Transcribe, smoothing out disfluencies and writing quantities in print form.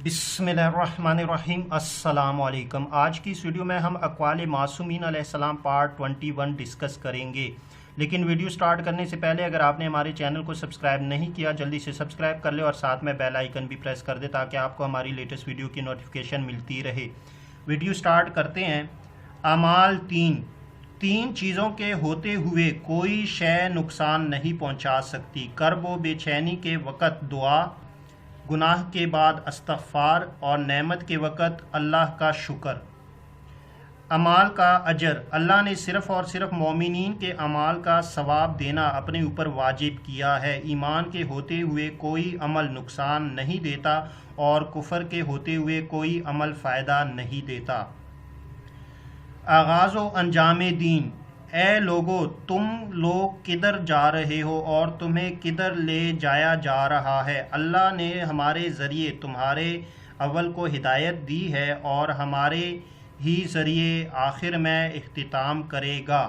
बिस्मिल्लाहिर्रहमानिर्रहीम। अस्सलाम वालेकुम। आज की इस वीडियो में हम अक़वाल मासूमीन अलैहिस्सलाम पार्ट 21 डिस्कस करेंगे। लेकिन वीडियो स्टार्ट करने से पहले अगर आपने हमारे चैनल को सब्सक्राइब नहीं किया जल्दी से सब्सक्राइब कर ले और साथ में बेल आइकन भी प्रेस कर दे ताकि आपको हमारी लेटेस्ट वीडियो की नोटिफिकेशन मिलती रहे। वीडियो स्टार्ट करते हैं। अमाल तीन चीज़ों के होते हुए कोई शय नुकसान नहीं पहुंचा सकती। कर्ब व बेचैनी के वक़्त दुआ, गुनाह के बाद इस्तग़फ़ार और नेमत के वक़्त अल्लाह का शुक्र। अमाल का अजर अल्लाह ने सिर्फ़ और सिर्फ मोमिनीन के अमाल का सवाब देना अपने ऊपर वाजिब किया है। ईमान के होते हुए कोई अमल नुकसान नहीं देता और कुफ़र के होते हुए कोई अमल फ़ायदा नहीं देता। आगाज़ व अंजाम दीन। ए लोगो, तुम लोग किधर जा रहे हो और तुम्हें किधर ले जाया जा रहा है? अल्लाह ने हमारे ज़रिए तुम्हारे अव्वल को हिदायत दी है और हमारे ही ज़रिए आखिर में इख्तिताम करेगा।